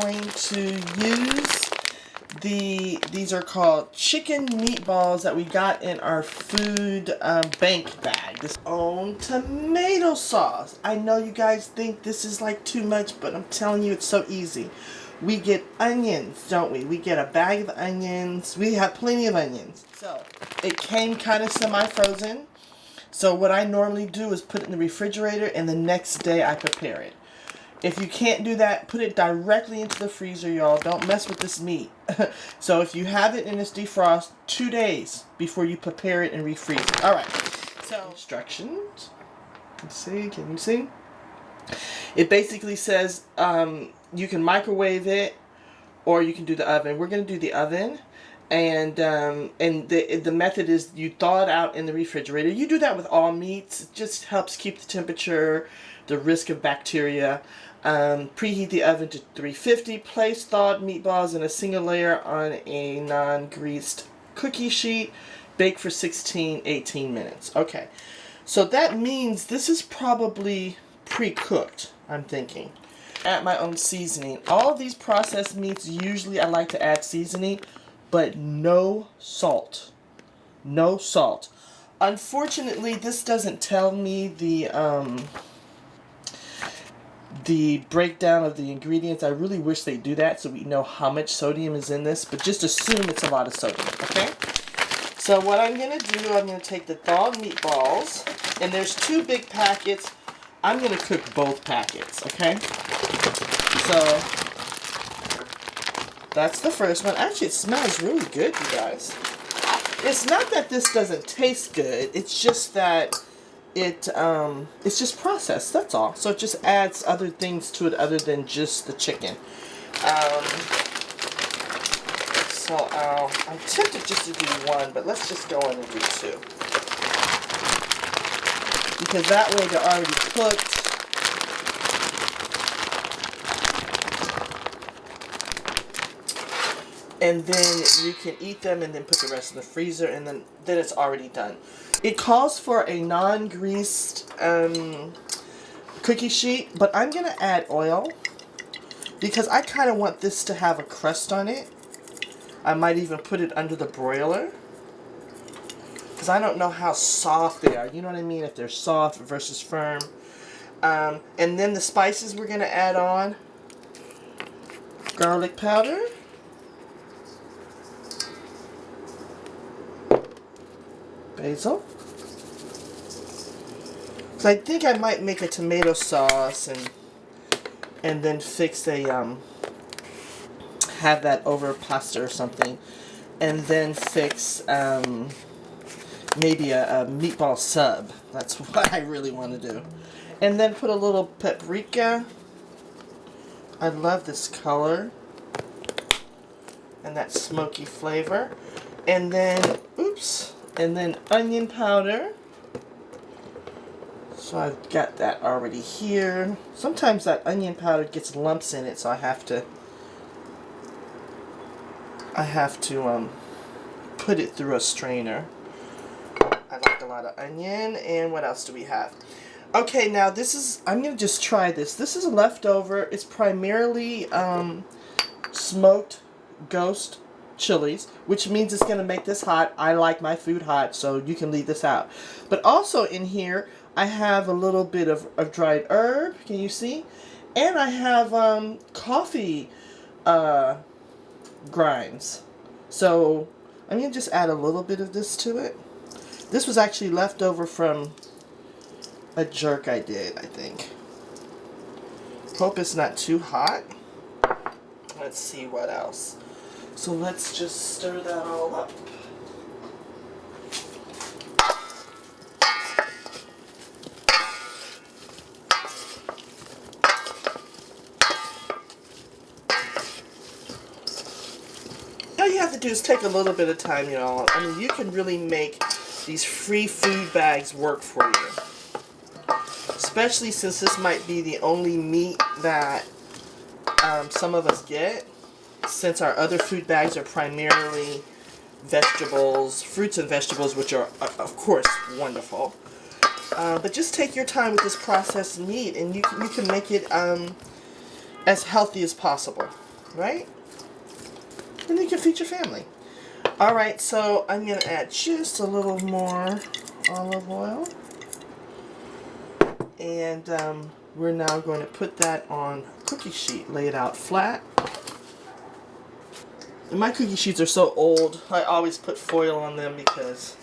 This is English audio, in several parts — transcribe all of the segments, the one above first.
going to use these are called chicken meatballs that we got in our food bank bag. This own tomato sauce. I know you guys think this is like too much, but I'm telling you it's so easy. We get onions, don't we? We get a bag of onions. We have plenty of onions. So it came kind of semi-frozen. So what I normally do is put it in the refrigerator and the next day I prepare it. If you can't do that, put it directly into the freezer, y'all. Don't mess with this meat. So if you have it in its defrost, 2 days before you prepare it and refreeze it. Alright, so instructions. Let's see, can you see? It basically says you can microwave it or you can do the oven. We're going to do the oven. And the method is you thaw it out in the refrigerator. You do that with all meats. It just helps keep the temperature, the risk of bacteria. Preheat the oven to 350. Place thawed meatballs in a single layer on a non-greased cookie sheet. Bake for 16-18 minutes. Okay, so that means this is probably pre-cooked, I'm thinking. Add my own seasoning. All of these processed meats, usually I like to add seasoning, but no salt. No salt. Unfortunately, this doesn't tell me the breakdown of the ingredients. I really wish they do that so we know how much sodium is in this, but just assume it's a lot of sodium, okay? So what I'm going to do, I'm going to take the thawed meatballs, and there's 2 big packets. I'm going to cook both packets, okay? So that's the first one. Actually, it smells really good, you guys. It's not that this doesn't taste good. It's just that it's just processed. That's all. So it just adds other things to it other than just the chicken. So I'm tempted just to do 1, but let's just go in and do 2. Because that way they're already cooked. And then you can eat them and then put the rest in the freezer, and then it's already done. It calls for a non-greased cookie sheet, but I'm going to add oil because I kind of want this to have a crust on it. I might even put it under the broiler because I don't know how soft they are. You know what I mean? If they're soft versus firm. And then the spices we're going to add on. Garlic powder. Basil. So I think I might make a tomato sauce and then fix a have that over pasta or something, and then fix maybe a meatball sub. That's what I really want to do. And then put a little paprika. I love this color and that smoky flavor. And then and then onion powder. So I've got that already here. Sometimes that onion powder gets lumps in it, so I have to put it through a strainer. I like a lot of onion. And what else do we have? Okay, now this is, I'm going to just try this. This is a leftover. It's primarily smoked ghost chilies, which means it's going to make this hot. I like my food hot, so you can leave this out. But also in here, I have a little bit of dried herb. Can you see? And I have coffee grinds. So I'm going to just add a little bit of this to it. This was actually left over from a jerk I did, I think. Hope it's not too hot. Let's see what else. So let's just stir that all up. All you have to do is take a little bit of time, y'all. I mean, you can really make these free food bags work for you. Especially since this might be the only meat that some of us get. Since our other food bags are primarily vegetables, fruits and vegetables, which are, of course, wonderful. But just take your time with this processed meat, and you can make it as healthy as possible. right? And you can feed your family. Alright, so I'm going to add just a little more olive oil. And we're now going to put that on a cookie sheet, lay it out flat. And my cookie sheets are so old, I always put foil on them because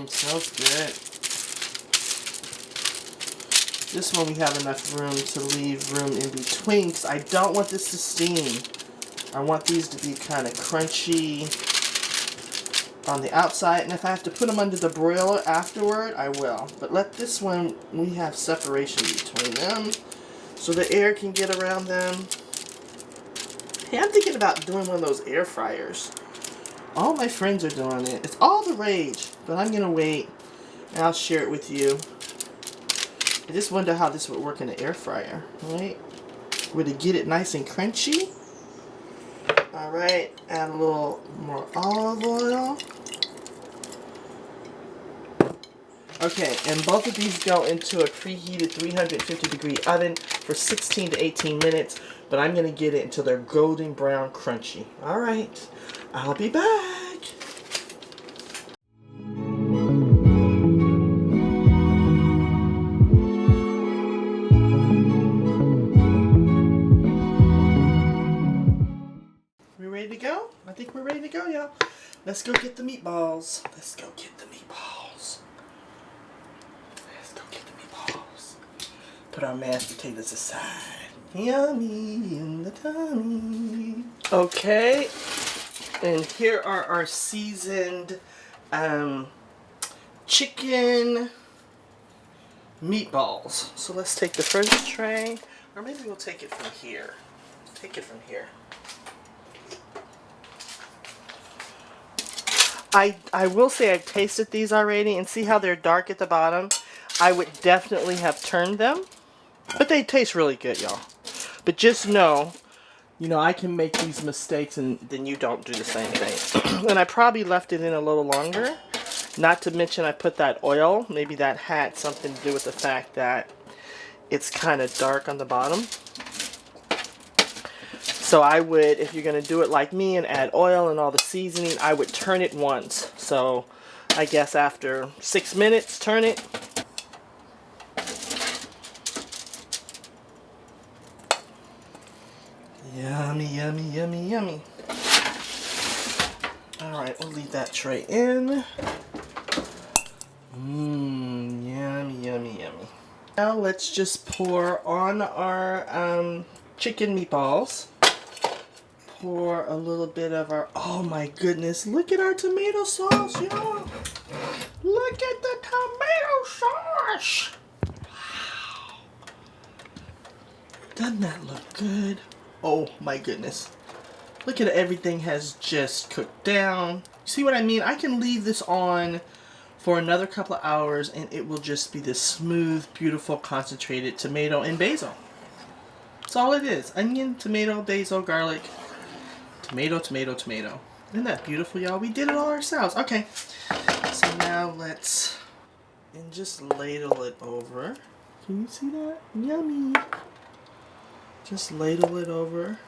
smells good. This one we have enough room to leave room in between because I don't want this to steam. I want these to be kind of crunchy on the outside, and if I have to put them under the broiler afterward, I will. But let this one, we have separation between them so the air can get around them. Hey, I'm thinking about doing one of those air fryers. All my friends are doing it. It's all the rage, but I'm going to wait and I'll share it with you. I just wonder how this would work in an air fryer, right? Would it get it nice and crunchy? Alright, add a little more olive oil. Okay, and both of these go into a preheated 350 degree oven for 16 to 18 minutes, but I'm going to get it until they're golden brown crunchy. Alright, I'll be back. We ready to go? I think we're ready to go, y'all. Let's go get the meatballs. Let's go get the meatballs. Let's go get the meatballs. Put our mashed potatoes aside. Yummy in the tummy. Okay, and here are our seasoned chicken meatballs. So let's take the first tray, or maybe we'll take it from here. Take it from here. I will say I've tasted these already, and see how they're dark at the bottom? I would definitely have turned them, but they taste really good, y'all. But just know, you know, I can make these mistakes and then you don't do the same thing. And I probably left it in a little longer. Not to mention I put that oil. Maybe that had something to do with the fact that it's kind of dark on the bottom. So I would, if you're going to do it like me and add oil and all the seasoning, I would turn it once. So I guess after 6 minutes, turn it. Yummy, yummy, yummy, yummy. Alright, we'll leave that tray in. Yummy, yummy, yummy. Now let's just pour on our chicken meatballs. Pour a little bit of our, oh my goodness, look at our tomato sauce, y'all. Look at the tomato sauce. Wow. Doesn't that look good? Oh my goodness. Look at it, everything has just cooked down. See what I mean? I can leave this on for another couple of hours and it will just be this smooth, beautiful, concentrated tomato and basil. That's all it is. Onion, tomato, basil, garlic. Tomato, tomato, tomato. Isn't that beautiful, y'all? We did it all ourselves. Okay. So now let's, and just ladle it over. Can you see that? Yummy. Just ladle it over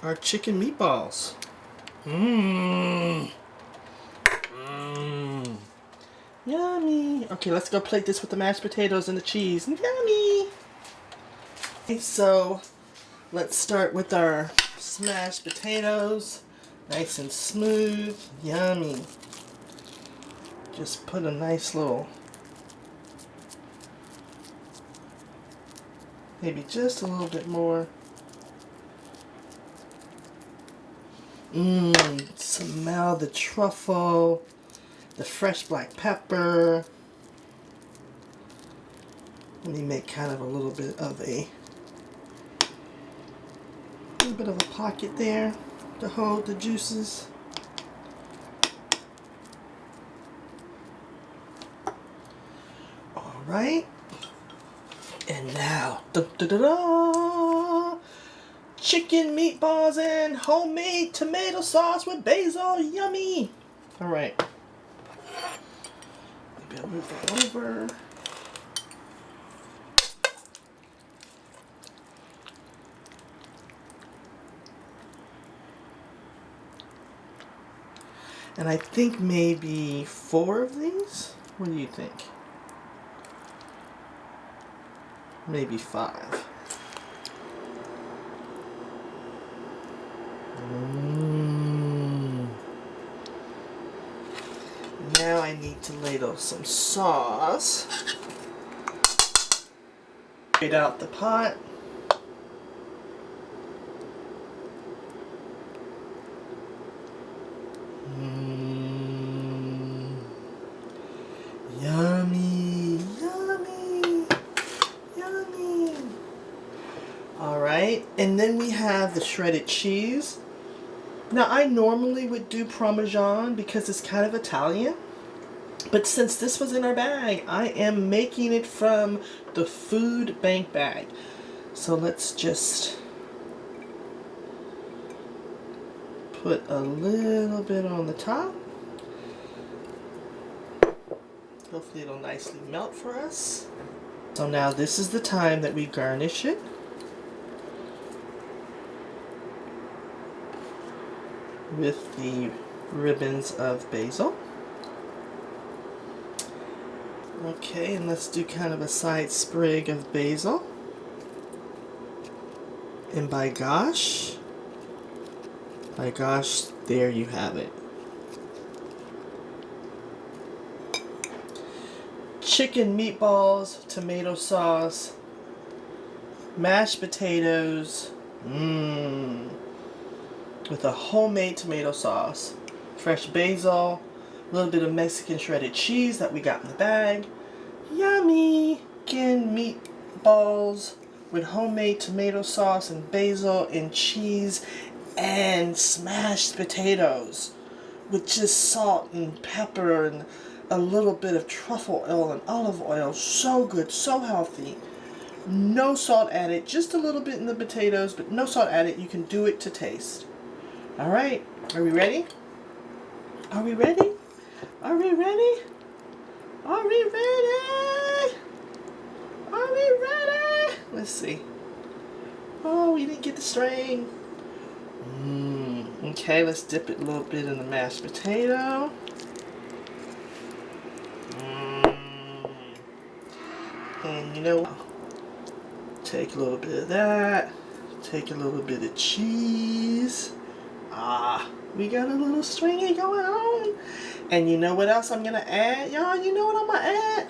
our chicken meatballs. Yummy. Okay, let's go plate this with the mashed potatoes and the cheese. Yummy. Okay, so let's start with our smashed potatoes. Nice and smooth. Yummy. Just put a nice little, maybe just a little bit more. Smell the truffle, the fresh black pepper. Let me make kind of a little bit of a little bit of a pocket there to hold the juices. All right. And now, chicken meatballs and homemade tomato sauce with basil. Yummy. All right. Maybe I'll move that over. And I think maybe 4 of these. What do you think? Maybe 5. Now I need to ladle some sauce. Straight out the pot. Yummy, yummy, yummy. All right, and then we have the shredded cheese. Now I normally would do Parmesan because it's kind of Italian, but since this was in our bag, I am making it from the food bank bag. So let's just put a little bit on the top. Hopefully it'll nicely melt for us. So now this is the time that we garnish it. With the ribbons of basil. Okay, and let's do kind of a side sprig of basil. And by gosh, there you have it. Chicken meatballs, tomato sauce, mashed potatoes, with a homemade tomato sauce, fresh basil, a little bit of Mexican shredded cheese that we got in the bag. Yummy! Chicken meatballs with homemade tomato sauce and basil and cheese and smashed potatoes with just salt and pepper and a little bit of truffle oil and olive oil. So good, so healthy. No salt added, just a little bit in the potatoes, but no salt added. You can do it to taste. All right, are we ready? Are we ready? Are we ready? Are we ready? Are we ready? Let's see. Oh, we didn't get the string. Okay, let's dip it a little bit in the mashed potato. And you know, take a little bit of that. Take a little bit of cheese. We got a little stringy going on. And you know what else I'm gonna add? Y'all, you know what I'm gonna add?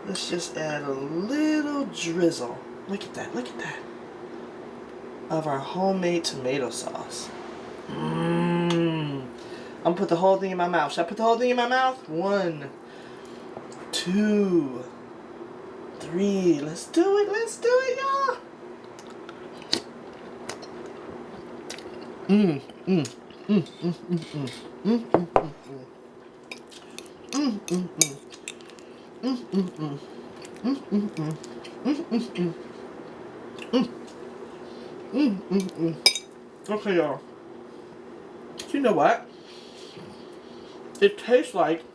Let's just add a little drizzle. Look at that, look at that. Of our homemade tomato sauce. I'm gonna put the whole thing in my mouth. Should I put the whole thing in my mouth? 1, 2, 3. Let's do it, y'all. Okay, y'all. You know what? It tastes like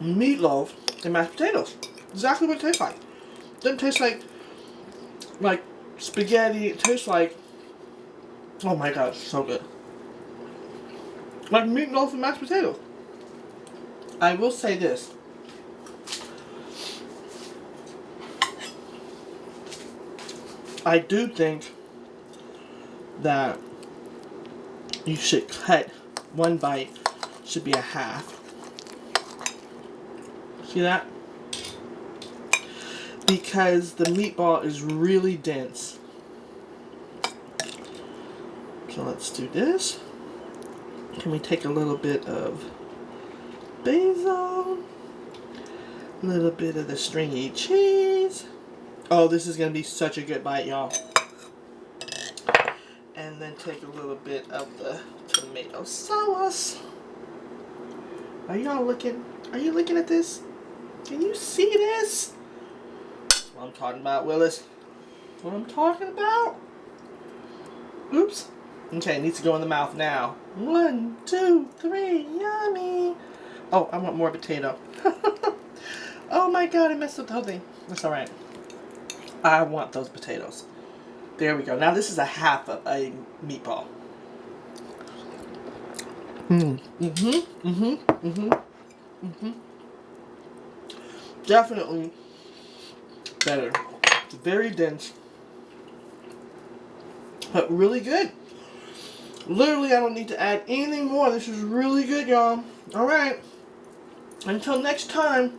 meatloaf and mashed potatoes. Exactly what it tastes like. It doesn't taste like spaghetti. It tastes like, oh my god, it's so good. Like meatloaf and mashed potatoes. I will say this. I do think that you should cut one bite, should be a half. See that? Because the meatball is really dense. So let's do this. Can we take a little bit of basil? A little bit of the stringy cheese. Oh, this is going to be such a good bite, y'all. And then take a little bit of the tomato sauce. Are y'all looking? Are you looking at this? Can you see this? That's what I'm talking about, Willis. That's what I'm talking about. Oops. Okay, it needs to go in the mouth now. 1, 2, 3. Yummy. Oh, I want more potato. Oh my god, I messed up the whole thing. That's alright. I want those potatoes. There we go. Now this is a half of a meatball. Definitely better. It's very dense, but really good. Literally, I don't need to add anything more. This is really good, y'all. Alright. Until next time,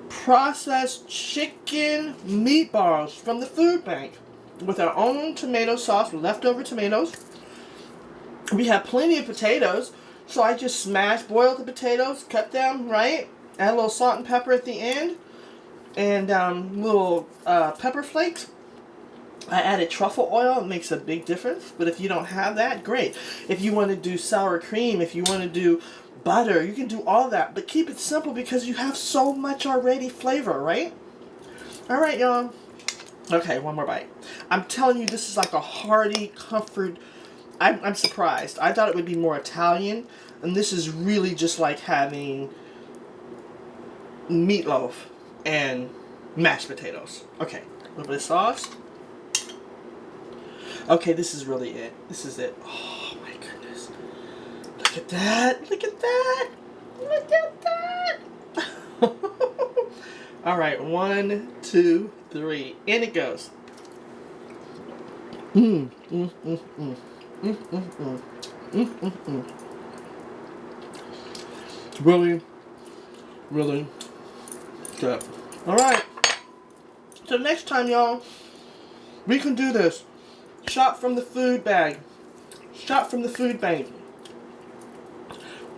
processed chicken meatballs from the food bank with our own tomato sauce with leftover tomatoes. We have plenty of potatoes, so I just boiled the potatoes, cut them, right? Add a little salt and pepper at the end, and little pepper flakes. I added truffle oil. It makes a big difference, but if you don't have that, great. If you want to do sour cream, if you want to do butter, you can do all that, but keep it simple because you have so much already flavor, right? Alright, y'all. Okay, one more bite. I'm telling you, this is like a hearty comfort. I'm surprised. I thought it would be more Italian, and this is really just like having meatloaf and mashed potatoes. Okay, a little bit of sauce. Okay, this is really it. This is it. Oh my goodness. Look at that. Look at that. Look at that. Alright, 1, 2, 3. In it goes. Really, really good. Alright. So next time, y'all, we can do this. Shop from the food bag. Shop from the food bank.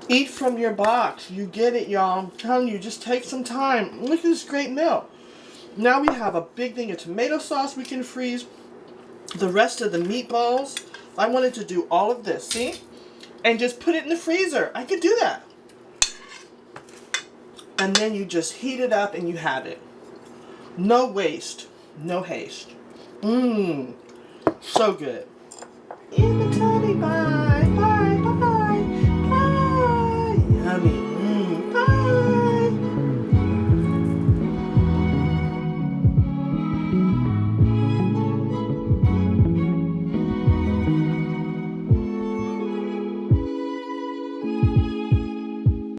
Eat from your box. You get it, y'all. I'm telling you, just take some time. Look at this great meal. Now we have a big thing of tomato sauce we can freeze. The rest of the meatballs. I wanted to do all of this, see? And just put it in the freezer. I could do that. And then you just heat it up and you have it. No waste. No haste. So good. In the tiny box.